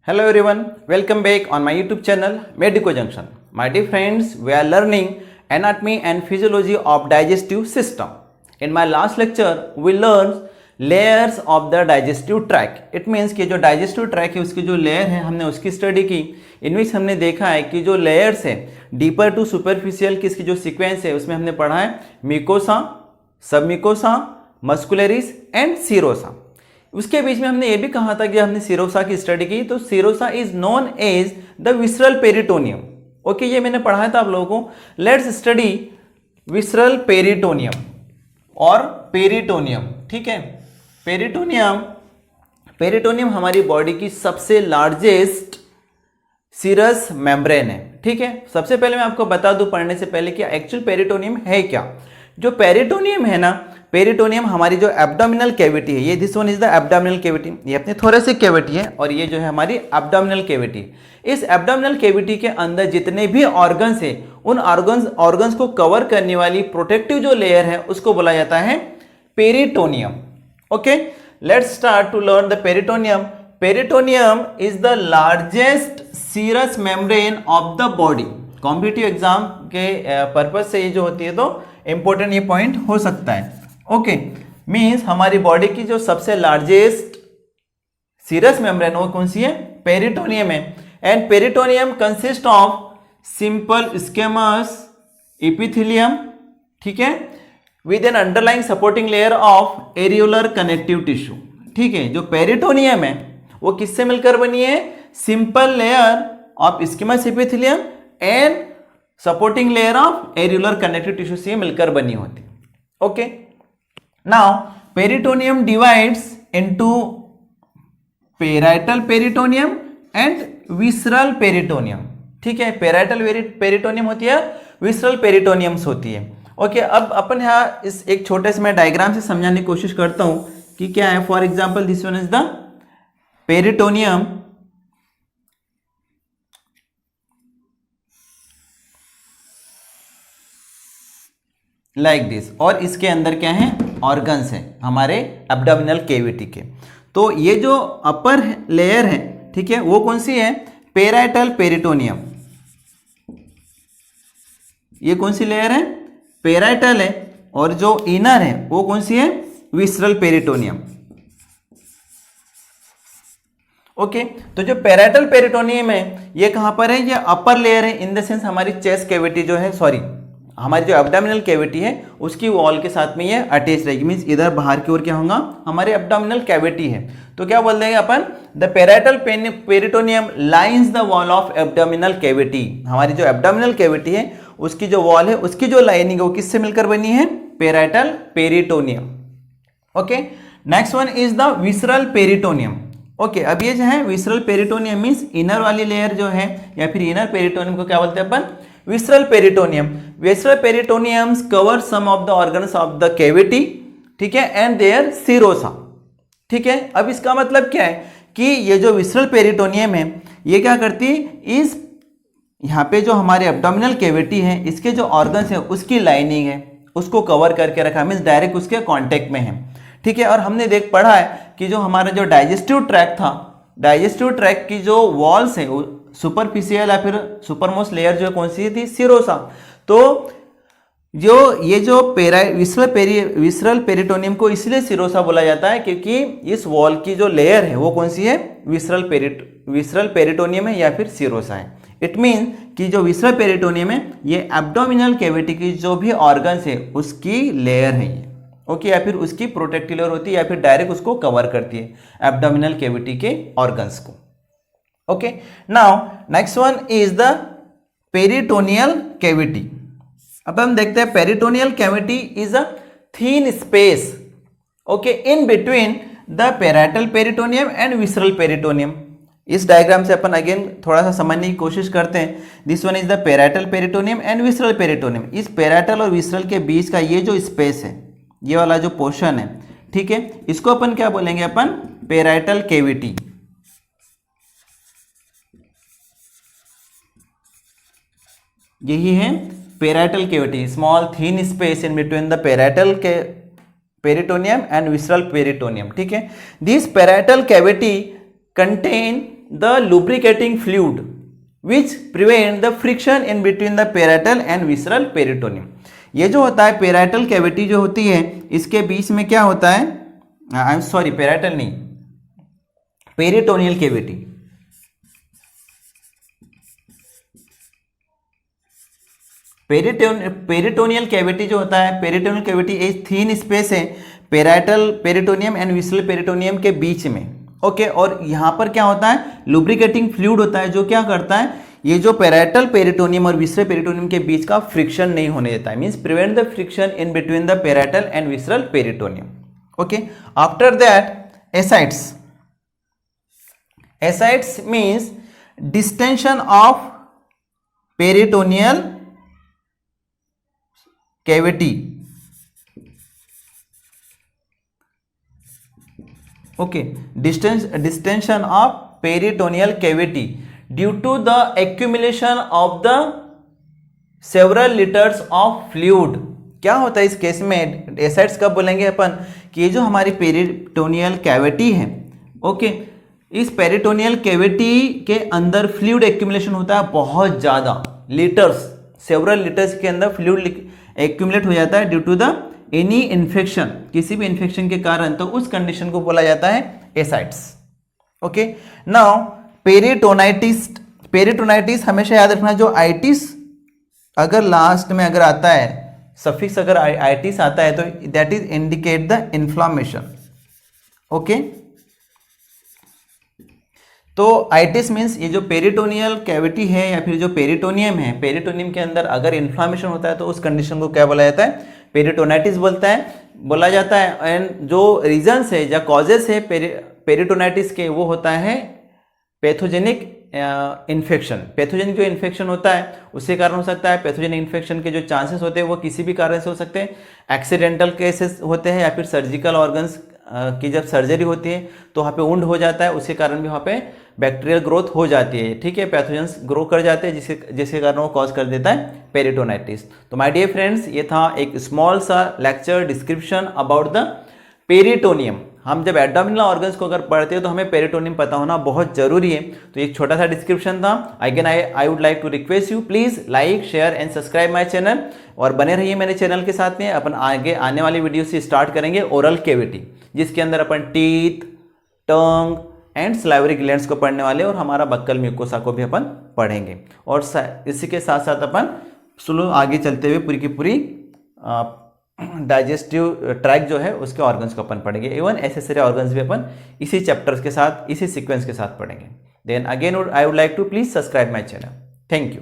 Hello everyone, welcome back on my YouTube channel Medico Junction. My dear friends, we are learning anatomy and physiology of digestive system. In my last lecture, we learned layers of the digestive tract. It means कि जो digestive tract है उसकी जो layer है हमने उसकी study की. In which हमने देखा है कि जो layers है deeper to superficial की इसकी जो sequence है उसमें हमने पढ़ा है mucosa, submucosa, muscularis and serosa. उसके बीच में हमने ये भी कहा था कि हमने सीरोसा की स्टडी की, तो serosa is known as the visceral peritoneum. Okay, ये मैंने पढ़ाया था आप लोगों को. लेट्स स्टडी विसरल पेरिटोनियम और पेरिटोनियम. ठीक है, पेरिटोनियम हमारी बॉडी की सबसे लार्जेस्ट सीरस मेम्ब्रेन है. ठीक है, सबसे पहले मैं आपको बता दूं पढ़ने से पहले कि एक्चुअल पेरिटोनियम है क्या. जो पेरिटोनियम है ना, पेरिटोनियम हमारी जो एब्डोमिनल कैविटी है, ये this one is the abdominal cavity, ये अपनी थोरेसिक कैविटी है और ये जो है हमारी एब्डोमिनल कैविटी. इस एब्डोमिनल कैविटी के अंदर जितने भी ऑर्गन्स है उन ऑर्गन्स को कवर करने वाली प्रोटेक्टिव जो लेयर है उसको बोला जाता है peritoneum. Okay, let's start to learn the peritoneum. Peritoneum is the largest serous membrane of the body. Competitive exam के पर्पज से ये जो होती है तो इंपॉर्टेंट ये पॉइंट हो सकता है. ओके, मीन्स हमारी बॉडी की जो सबसे लार्जेस्ट सीरस मेम्ब्रेन वो कौन सी है? पेरिटोनियम है. And peritoneum consist of simple squamous epithelium, ठीक है, with an underlying supporting layer of areolar connective tissue. ठीक है, जो पेरिटोनियम है वो किससे मिलकर बनी है? Simple layer of squamous epithelium and supporting layer of areolar connective tissue से मिलकर बनी होती. Okay, now peritoneum divides into parietal peritoneum and visceral peritoneum. ठीक है, parietal peritoneum होती है, visceral peritoneums होती है. ओके, अब अपन यहाँ इस एक छोटे से मैं डायग्राम से समझाने की कोशिश करता हूं कि क्या है. For example this one is the peritoneum. Like this, और इसके अंदर क्या है? ऑर्गन्स हैं हमारे एब्डोमिनल कैविटी के. तो ये जो अपर लेयर है, ठीक है, वो कौन सी है? Parietal peritoneum. ये कौन सी लेयर है? पेराइटल है. और जो इनर है वो कौन सी है? Visceral peritoneum. ओके, तो जो पेराइटल पेरिटोनियम है ये कहां पर है? ये अपर लेयर है, इन द सेंस हमारी चेस्ट कैविटी जो है, सॉरी हमारी जो एब्डोमिनल कैविटी है उसकी वॉल के साथ में ये अटैच रहेगी. मींस इधर बाहर की ओर क्या होगा? हमारे एब्डोमिनल कैविटी है. तो क्या बोल देंगे अपन? The parietal peritoneum lines the wall of abdominal cavity. हमारी जो एब्डोमिनल कैविटी है उसकी जो वॉल है उसकी जो लाइनिंग है वो किससे मिलकर बनी है? Parietal peritoneum. Okay, next one is the visceral peritoneum. Okay, अब ये जो है विसरल पेरिटोनियम मीन्स इनर वाली लेयर जो है या फिर इनर पेरिटोनियम को क्या बोलते हैं अपन? Visceral peritoneum. Visceral peritoneums cover some of the organs of the cavity, ठीक है, एंड देयर सीरोसा. ठीक है, अब इसका मतलब क्या है कि ये जो विसरल पेरिटोनियम है ये क्या करती है? इस यहाँ पे जो हमारे एब्डोमिनल कैविटी है इसके जो ऑर्गन्स है उसकी लाइनिंग है उसको कवर करके रखा, मीन्स डायरेक्ट उसके कॉन्टेक्ट में है. ठीक है, और हमने पढ़ा है कि जो हमारा जो डाइजेस्टिव ट्रैक्ट था, डाइजेस्टिव ट्रैक्ट की जो वॉल्स है सुपरफिशियल या फिर सुपरमोस्ट लेयर जो कौन सी थी? सीरोसा. तो जो ये जो विसरल पेरिटोनियम को इसलिए सीरोसा बोला जाता है क्योंकि इस वॉल की जो लेयर है वो कौन सी है? विसरल पेरिटोनियम है या फिर सीरोसा है. इट मीन कि जो विसरल पेरिटोनियम है ये एब्डोमिनल कैविटी की जो भी ऑर्गन्स है उसकी लेयर है ये. ओके, या फिर उसकी प्रोटेक्टिव लेयर होती है या फिर डायरेक्ट उसको कवर करती है एब्डोमिनल कैविटी के ऑर्गन्स को. Okay, now next one is the peritoneal cavity. अब हम देखते हैं peritoneal cavity is a thin space, okay, in between the parietal peritoneum and visceral peritoneum. इस डायग्राम से अपन अगेन थोड़ा सा समझने की कोशिश करते हैं. This one is the parietal peritoneum and visceral peritoneum. इस parietal और visceral के बीच का ये जो स्पेस है, ये वाला जो पोर्शन है, ठीक है, इसको अपन क्या बोलेंगे? अपन parietal cavity. यही है parietal cavity, small thin space in between the parietal के पेरिटोनियम एंड विसरल पेरिटोनियम. ठीक है, this parietal cavity contain the lubricating fluid which prevent the friction in between the parietal and visceral peritoneum. ये जो होता है parietal cavity जो होती है इसके बीच में क्या होता है, आई एम सॉरी पेराइटल नहीं, पेरिटोनियल कैविटी, पेरिटोनियल कैविटी जो होता है, पेरिटोनियल कैविटी एक थीन स्पेस है parietal peritoneum and visceral peritoneum के बीच में, ओके। और यहाँ पर क्या होता है, लुब्रिकेटिंग फ्लूइड होता है जो क्या करता है, ये जो पेराइटल पेरिटोनियम और विसरल पेरिटोनियम के बीच का फ्रिक्शन नहीं होने देता है, means prevent the friction in between the parietal and visceral peritoneum, okay. After that ascites, ascites means distension of peritoneal cavity, okay, distension of peritoneal cavity due to the accumulation of the several litres of fluid. क्या होता है इस case में, एसाइड्स कब बोलेंगे अपन कि ये जो हमारी पेरिटोनियल कैविटी है, ओके, इस पेरिटोनियल कैविटी के अंदर फ्लूइड एक्यूमुलेशन होता है बहुत ज़्यादा, लीटर्स, सेवरल लीटर्स के अंदर फ्लूइड एक्यूमुलेट हो जाता है due to the any infection, किसी भी इन्फेक्शन के कारण, तो उस कंडीशन को बोला जाता है एसाइड्स, ओके। नाउ पेरिटोनाइटिस, पेरिटोनाइटिस हमेशा याद रखना, जो आइटिस अगर लास्ट में अगर आता है, सफिक्स अगर आइटिस आता है तो that is indicate the inflammation, okay. तो आइटिस मीन्स ये जो पेरिटोनियल कैविटी है या फिर जो पेरिटोनियम है, पेरिटोनियम के अंदर अगर इन्फ्लामेशन होता है तो उस कंडीशन को क्या बोला जाता है, पेरिटोनाइटिस बोला जाता है। एंड जो रीजन्स है या कॉजेस है पेरिटोनाइटिस के, वो होता है पैथोजेनिक इन्फेक्शन, पैथोजेनिक जो इन्फेक्शन होता है उससे कारण हो सकता है। पैथोजेनिक इन्फेक्शन के जो चांसेस होते हैं वो किसी भी कारण से हो सकते हैं, एक्सीडेंटल केसेस होते हैं या फिर सर्जिकल ऑर्गन्स की जब सर्जरी होती है तो वहाँ पे वुंड हो जाता है, उसके कारण भी वहाँ पे बैक्टीरियल ग्रोथ हो जाती है, ठीक है, पैथोजेंस ग्रो कर जाते हैं जिसके कारण वो कॉज कर देता है पेरिटोनाइटिस। तो माय डियर फ्रेंड्स, ये था एक स्मॉल सा lecture description about the peritoneum. हम जब एब्डोमिनल ऑर्गन्स को अगर पढ़ते हैं तो हमें पेरिटोनियम पता होना बहुत जरूरी है। तो एक छोटा सा डिस्क्रिप्शन था। Again I would like to request you, please like share and subscribe my channel और बने रहिए मेरे चैनल के साथ में। अपन आगे आने वाली वीडियो से स्टार्ट करेंगे ओरल कैविटी, जिसके अंदर अपन teeth, tongue and salivary glands को पढ़ने वाले और हमारा बक्कल म्यूकोसा को भी अपन पढ़ेंगे। और इसी के साथ साथ अपन स्लो आगे चलते हुए पूरी की पूरी डाइजेस्टिव ट्रैक जो है उसके ऑर्गन्स को अपन पढ़ेंगे। इवन एसेसरी ऑर्गन्स भी अपन इसी चैप्टर्स के साथ, इसी सीक्वेंस के साथ पढ़ेंगे। Then again I would like to please subscribe my channel. Thank you.